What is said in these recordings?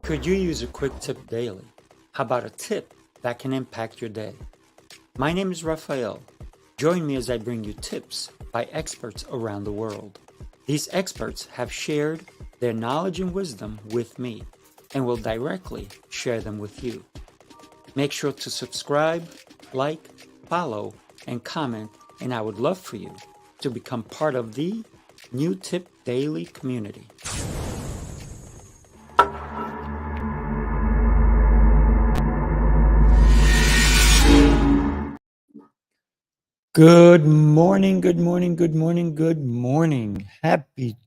Could you use a quick tip daily? How about a tip that can impact your day? My name is Raphael. Join me as I bring you tips by experts around the world. These experts have shared their knowledge and wisdom with me and will directly share them with you. Make sure to subscribe, like, follow, and comment, and I would love for you to become part of the New Tip Daily community. Good morning, good morning, good morning, good morning. Happy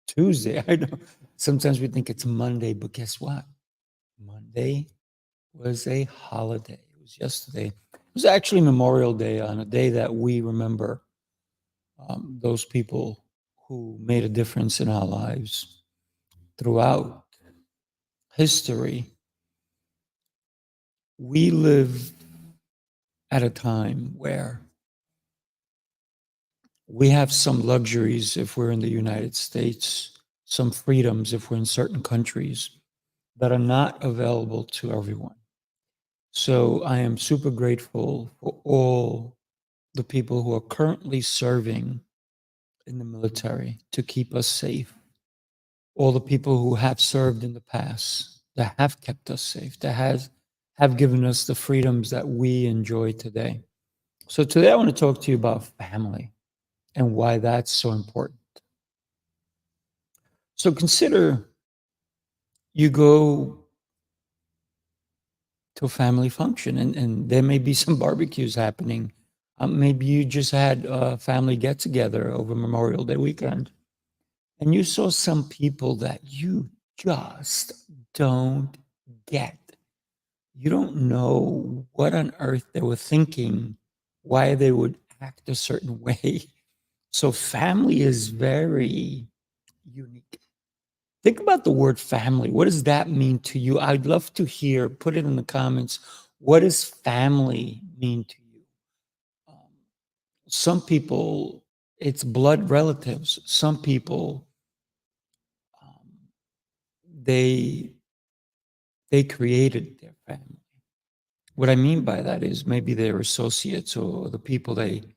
Tuesday. I know sometimes we think it's Monday, but guess what? Monday was a holiday. It was yesterday. It was actually Memorial Day, on a day that we remember those people who made a difference in our lives throughout history. We live at a time where we have some luxuries if we're in the United States, some freedoms if we're in certain countries that are not available to everyone. So I am super grateful for all the people who are currently serving in the military to keep us safe, all the people who have served in the past that have kept us safe, that have given us the freedoms that we enjoy today. So today I want to talk to you about family and why that's so important. So consider you go to a family function and there may be some barbecues happening. Maybe you just had a family get together over Memorial Day weekend and you saw some people that you just don't get. You don't know what on earth they were thinking, why they would act a certain way. So family is very unique. Think about the word family. What does that mean to you? I'd love to hear, put it in the comments. What does family mean to you? Um, some people, it's blood relatives. Some people, um, they they created their family. What I mean by that is maybe their associates or the people they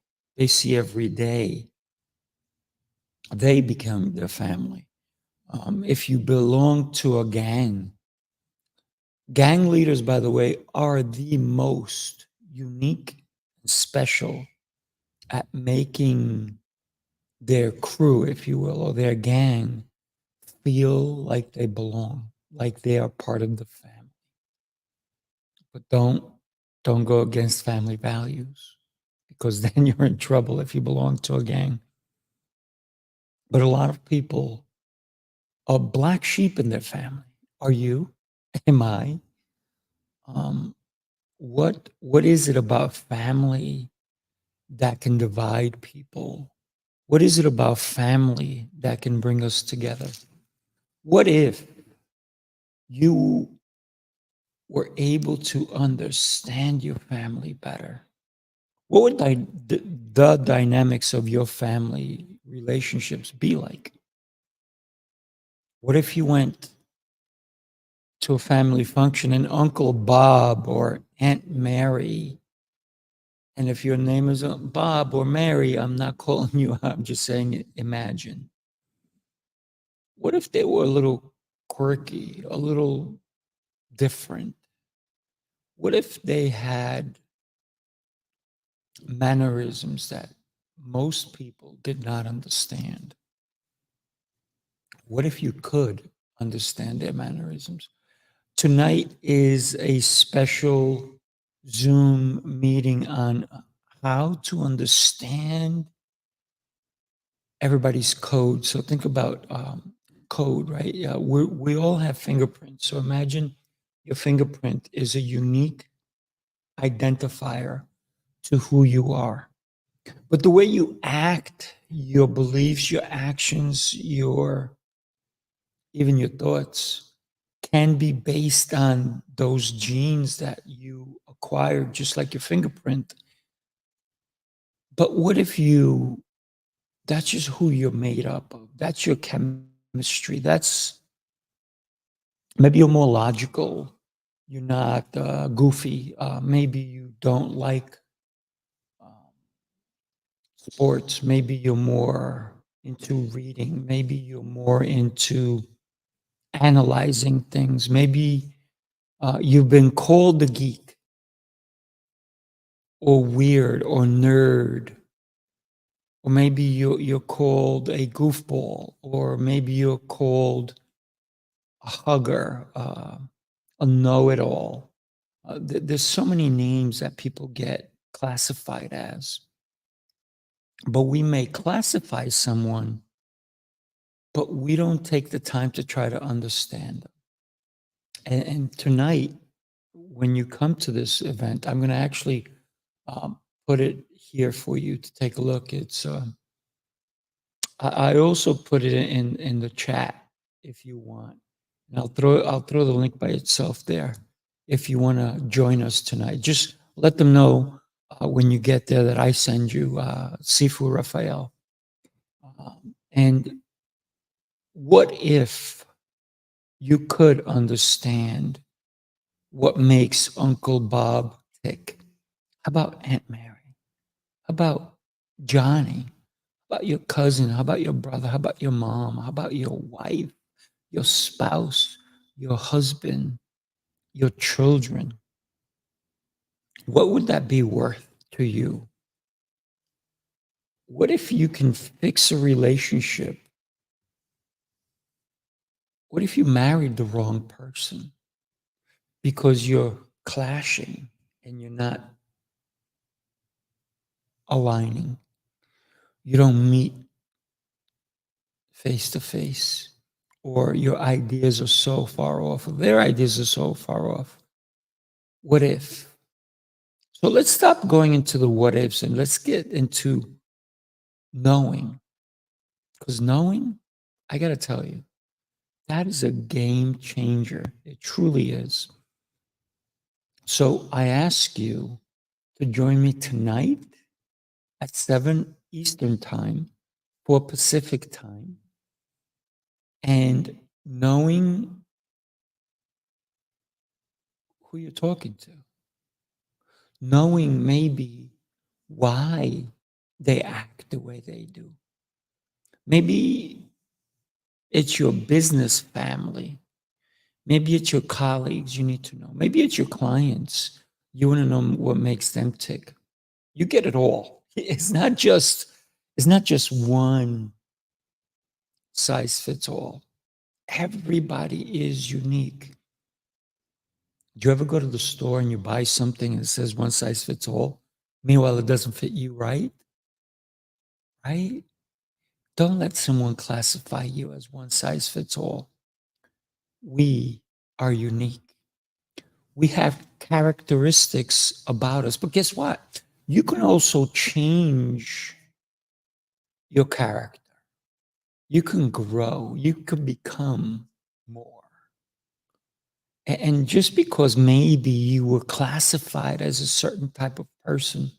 see every day. They become their family. If you belong to a gang, gang leaders, by the way, are the most unique and special at making their crew, if you will, or their gang feel like they belong, like they are part of the family. But don't go against family values because then you're in trouble if you belong to a gang. But a lot of people are black sheep in their family. Are you? Am I? Um, what is it about family that can divide people? What is it about family that can bring us together? What if you were able to understand your family better? What would the dynamics of your family relationships be like? What if you went to a family function and Uncle Bob or Aunt Mary, and if your name is Bob or Mary, I'm not calling you out, I'm just saying imagine. What if they were a little quirky, a little different? What if they had mannerisms that most people did not understand? What if you could understand their mannerisms? Tonight is a special Zoom meeting on how to understand everybody's code. So think about code, right? Yeah, we all have fingerprints. So imagine your fingerprint is a unique identifier to who you are. But the way you act, your beliefs, your actions, even your thoughts can be based on those genes that you acquired, just like your fingerprint. But what if that's just who you're made up of? That's your chemistry. That's Maybe you're more logical. You're not goofy. Maybe you don't like um, sports. Maybe you're more into reading. Maybe you're more into analyzing things. Maybe you've been called a geek or weird or nerd, or maybe you're called a goofball, or maybe you're called a hugger, a know-it-all. There's so many names that people get classified as, but we may classify someone, but we don't take the time to try to understand them. And tonight, when you come to this event, I'm going to actually put it here for you to take a look. It's I also put it in the chat if you want. And I'll throw the link by itself there if you want to join us tonight. Just let them know when you get there that I send you Sifu Raphael. And what if you could understand what makes Uncle Bob tick? How about Aunt Mary? How about Johnny? How about your cousin? How about your brother? How about your mom? How about your wife, your spouse, your husband, your children? What would that be worth to you? What if you can fix a relationship? What if you married the wrong person because you're clashing and you're not aligning? You don't meet face to face, or your ideas are so far off, or their ideas are so far off. What if? So let's stop going into the what ifs and let's get into knowing. Because knowing, I got to tell you, that is a game changer. It truly is. So I ask you to join me tonight at 7 Eastern Time, 4 Pacific Time, and knowing who you're talking to, knowing maybe why they act the way they do. Maybe it's your business family. Maybe it's your colleagues you need to know. Maybe it's your clients. You want to know what makes them tick. You get it all. It's not just one size fits all. Everybody is unique. Do you ever go to the store and you buy something and it says one size fits all? Meanwhile, it doesn't fit you, right? Right? Don't let someone classify you as one size fits all. We are unique. We have characteristics about us, but guess what? You can also change your character. You can grow. You can become more. And just because maybe you were classified as a certain type of person,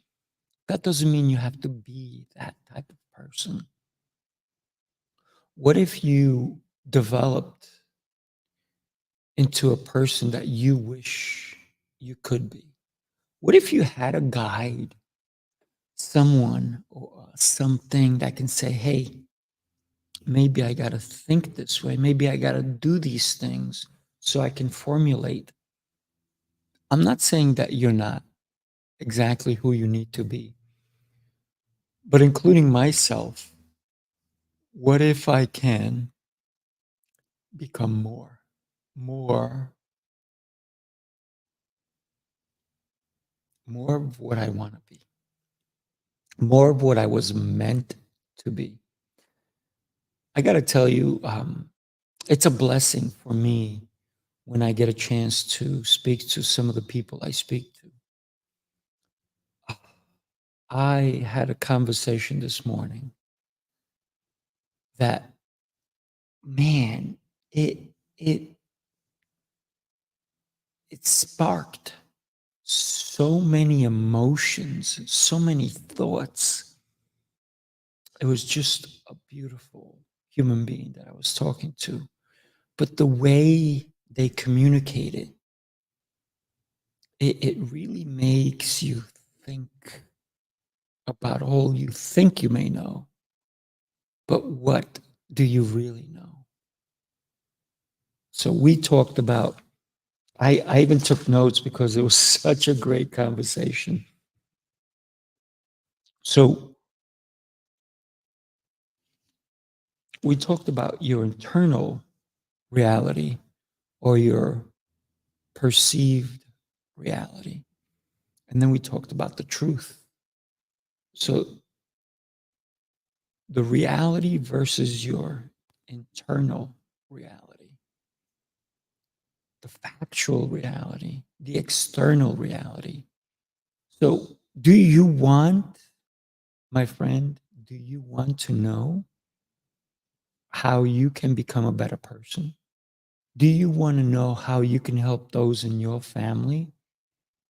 that doesn't mean you have to be that type of person. What if you developed into a person that you wish you could be? What if you had a guide, someone or something that can say, hey, maybe I got to think this way. Maybe I got to do these things so I can formulate. I'm not saying that you're not exactly who you need to be, but including myself, what if I can become more, more of what I want to be, more of what I was meant to be? I got to tell you, it's a blessing for me when I get a chance to speak to some of the people I speak to. I had a conversation this morning that, man, it it it sparked so many emotions, so many thoughts. It was just a beautiful human being that I was talking to. But the way they communicate it. It really makes you think about all you think you may know, but what do you really know? So we talked about, I even took notes because it was such a great conversation. So we talked about your internal reality or your perceived reality. And then we talked about the truth. So the reality versus your internal reality, the factual reality, the external reality. So, do you want, my friend, do you want to know how you can become a better person? Do you want to know how you can help those in your family,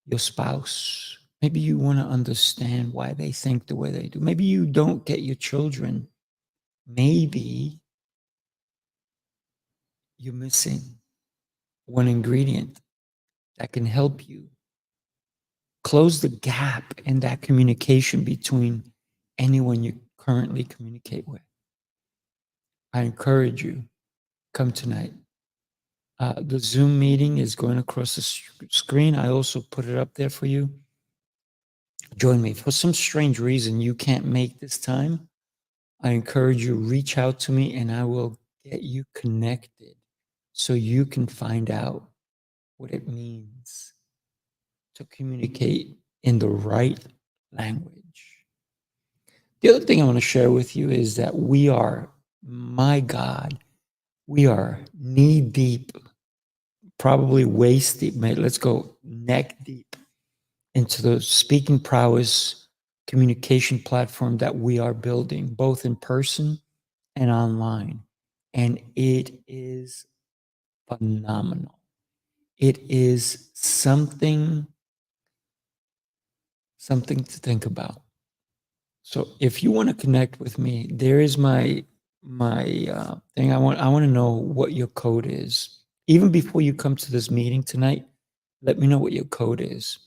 your spouse? Maybe you want to understand why they think the way they do. Maybe you don't get your children. Maybe you're missing one ingredient that can help you close the gap in that communication between anyone you currently communicate with. I encourage you, come tonight. The Zoom meeting is going across the screen. I also put it up there for you. Join me. For some strange reason you can't make this time, I encourage you, reach out to me and I will get you connected so you can find out what it means to communicate in the right language. The other thing I want to share with you is that we are, my God, we are knee deep, probably waist deep, mate. Let's go neck deep into the speaking prowess communication platform that we are building, both in person and online. And it is phenomenal. It is something to think about. So if you want to connect with me, there is my thing. I want to know what your code is. Even before you come to this meeting tonight, let me know what your code is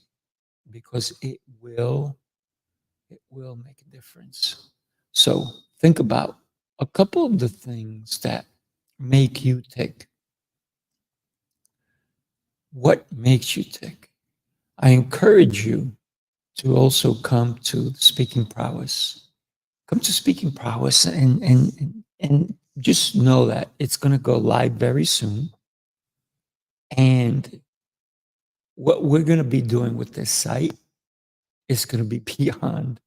because it will make a difference. So think about a couple of the things that make you tick. What makes you tick? I encourage you to also come to speaking prowess. Come to speaking prowess and just know that it's going to go live very soon. And what we're going to be doing with this site is going to be beyond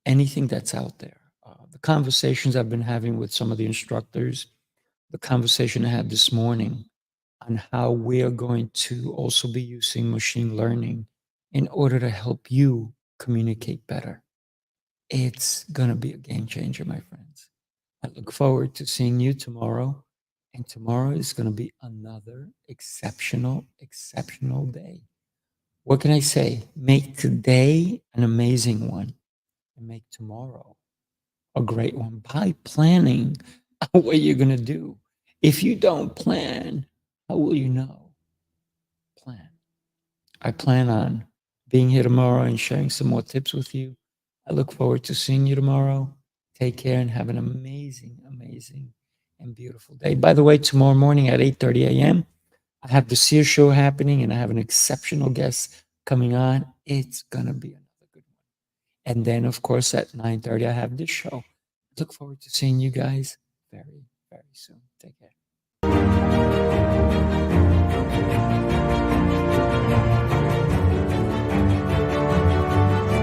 anything that's out there. The conversations I've been having with some of the instructors, the conversation I had this morning on how we are going to also be using machine learning in order to help you communicate better. It's going to be a game changer, my friends. I look forward to seeing you tomorrow. And tomorrow is going to be another exceptional day. What can I say? Make today an amazing one and make tomorrow a great one by planning what you're going to do. If you don't plan, how will you know? Plan. I plan on being here tomorrow and sharing some more tips with you. I look forward to seeing you tomorrow. Take care and have an amazing and beautiful day. By the way, tomorrow morning at 8:30 a.m., I have the Sear Show happening and I have an exceptional guest coming on. It's going to be another good one. And then, of course, at 9:30, I have this show. Look forward to seeing you guys very soon. Take care.